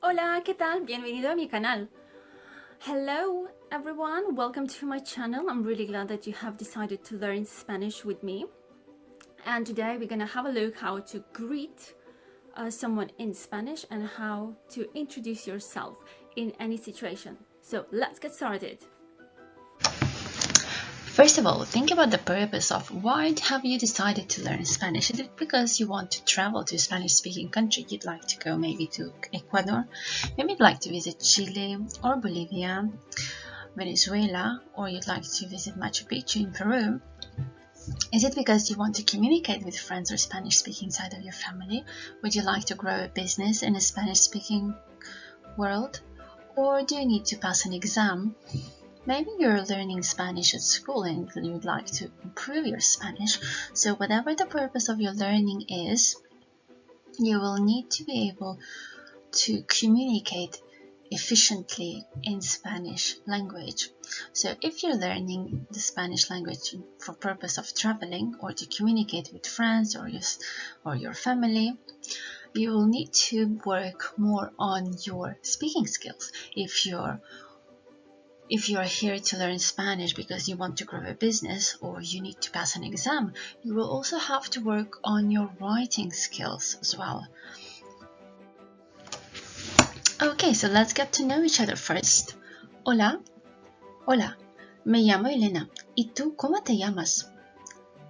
Hola, ¿qué tal? Bienvenido a mi canal. Hello everyone, welcome to my channel. I'm really glad that you have decided to learn Spanish with me. And today we're gonna have a look how to greet someone in Spanish and how to introduce yourself in any situation. So let's get started. First of all, think about the purpose of why have you decided to learn Spanish? Is it because you want to travel to a Spanish-speaking country? You'd like to go maybe to Ecuador, maybe you'd like to visit Chile or Bolivia, Venezuela, or you'd like to visit Machu Picchu in Peru. Is it because you want to communicate with friends or Spanish-speaking side of your family? Would you like to grow a business in a Spanish-speaking world? Or do you need to pass an exam? Maybe you're learning Spanish at school and you'd like to improve your Spanish. So whatever the purpose of your learning is, you will need to be able to communicate efficiently in Spanish language. So if you're learning the Spanish language for purpose of traveling or to communicate with friends or your family, you will need to work more on your speaking skills. If you're here to learn Spanish because you want to grow a business or you need to pass an exam, you will also have to work on your writing skills as well. Okay, so let's get to know each other first. Hola, hola, me llamo Elena. ¿Y tú cómo te llamas?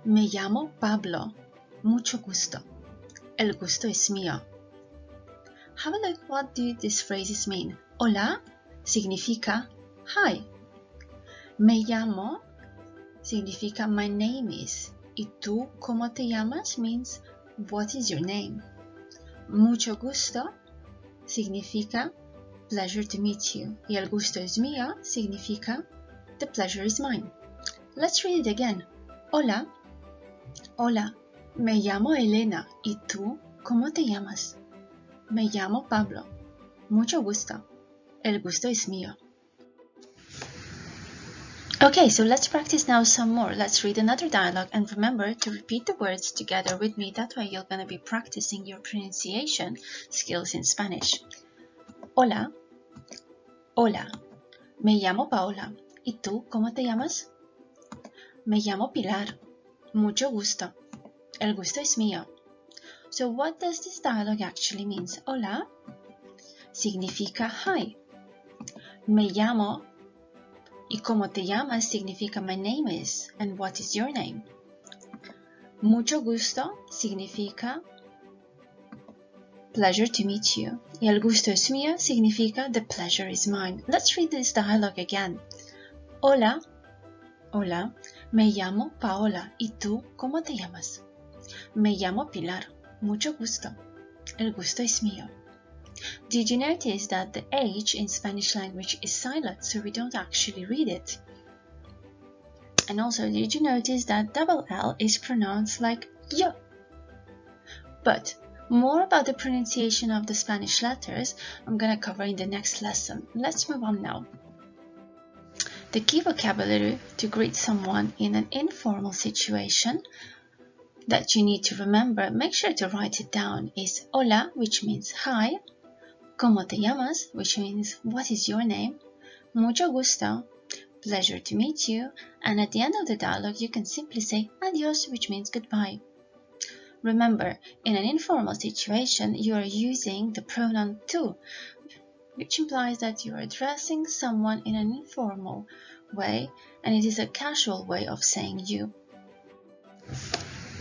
Me llamo Pablo. Mucho gusto. El gusto es mío. Have a look what do these phrases mean. Hola significa hi. Me llamo significa my name is. ¿Y tú cómo te llamas means what is your name. Mucho gusto significa pleasure to meet you. Y el gusto es mío significa the pleasure is mine. Let's read it again. Hola, hola, me llamo Elena. ¿Y tú cómo te llamas? Me llamo Pablo. Mucho gusto. El gusto es mío. Okay, so let's practice now some more. Let's read another dialogue and remember to repeat the words together with me. That way you're going to be practicing your pronunciation skills in Spanish. Hola, hola, me llamo Paola. ¿Y tú cómo te llamas? Me llamo Pilar. Mucho gusto. El gusto es mío. So what does this dialogue actually mean? Hola significa hi. Me llamo y cómo te llamas significa my name is and what is your name. Mucho gusto significa pleasure to meet you. Y el gusto es mío significa the pleasure is mine. Let's read this dialogue again. Hola, hola, me llamo Paola. ¿Y tú cómo te llamas? Me llamo Pilar. Mucho gusto. El gusto es mío. Did you notice that the H in Spanish language is silent, so we don't actually read it? And also, did you notice that double L is pronounced like yo? But more about the pronunciation of the Spanish letters I'm gonna cover in the next lesson. Let's move on now. The key vocabulary to greet someone in an informal situation that you need to remember, make sure to write it down, is hola, which means hi, ¿cómo te llamas?, which means what is your name, mucho gusto, pleasure to meet you, and at the end of the dialogue you can simply say adios, which means goodbye. Remember, in an informal situation you are using the pronoun tú, which implies that you are addressing someone in an informal way and it is a casual way of saying you.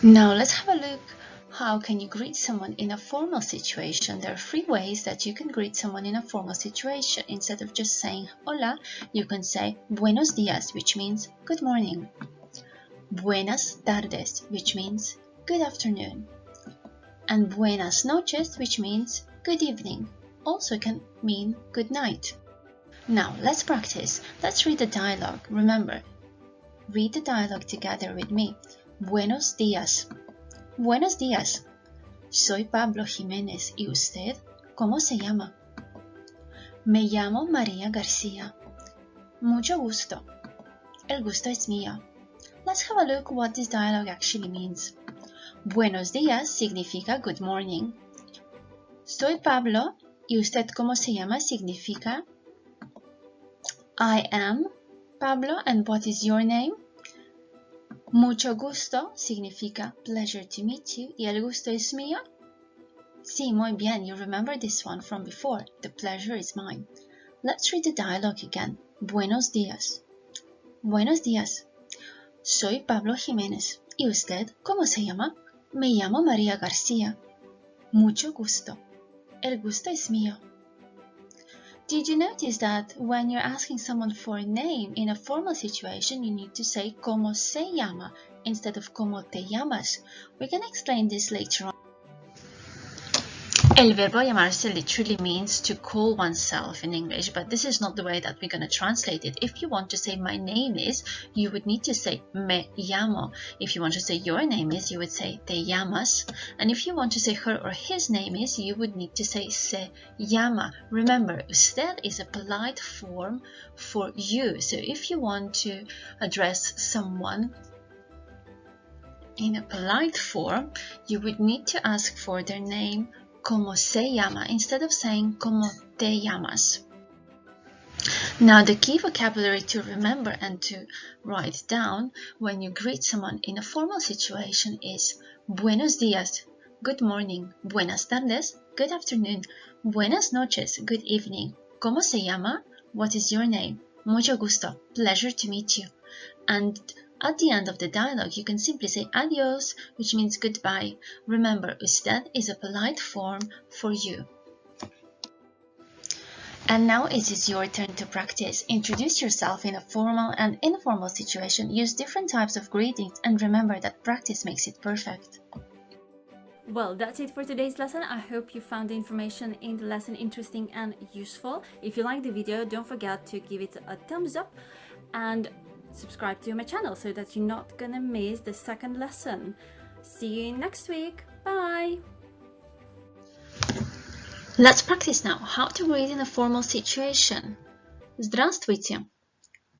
Now let's have a look. How can you greet someone in a formal situation? There are 3 ways that you can greet someone in a formal situation. Instead of just saying hola, you can say buenos días, which means good morning. Buenas tardes, which means good afternoon. And buenas noches, which means good evening. Also can mean good night. Now let's practice. Let's read the dialogue. Remember, read the dialogue together with me. Buenos días. Buenos días. Soy Pablo Jiménez. ¿Y usted cómo se llama? Me llamo María García. Mucho gusto. El gusto es mío. Let's have a look what this dialogue actually means. Buenos días significa good morning. Soy Pablo ¿Y usted cómo se llama? Significa I am Pablo, and what is your name? Mucho gusto significa pleasure to meet you, y el gusto es mío. Sí, muy bien, you remember this one from before. The pleasure is mine. Let's read the dialogue again. Buenos días. Buenos días. Soy Pablo Jiménez. ¿Y usted cómo se llama? Me llamo María García. Mucho gusto. El gusto es mío. Did you notice that when you're asking someone for a name in a formal situation, you need to say ¿Cómo se llama? Instead of ¿Cómo te llamas? We're going to explain this later on. El verbo llamarse literally means to call oneself in English, but this is not the way that we're going to translate it. If you want to say my name is, you would need to say me llamo. If you want to say your name is, you would say te llamas. And if you want to say her or his name is, you would need to say se llama. Remember, usted is a polite form for you. So if you want to address someone in a polite form, you would need to ask for their name, ¿Cómo se llama? Instead of saying ¿Cómo te llamas? Now, the key vocabulary to remember and to write down when you greet someone in a formal situation is buenos días, good morning, buenas tardes, good afternoon, buenas noches, good evening, ¿Cómo se llama? What is your name? Mucho gusto, pleasure to meet you. And at the end of the dialogue, you can simply say adios, which means goodbye. Remember, usted is a polite form for you. And now it is your turn to practice. Introduce yourself in a formal and informal situation. Use different types of greetings, and remember that practice makes it perfect. Well, that's it for today's lesson. I hope you found the information in the lesson interesting and useful. If you like the video, don't forget to give it a thumbs up and subscribe to my channel so that you're not gonna miss the second lesson. See you next week. Bye! Let's practice now how to greet in a formal situation. Здравствуйте.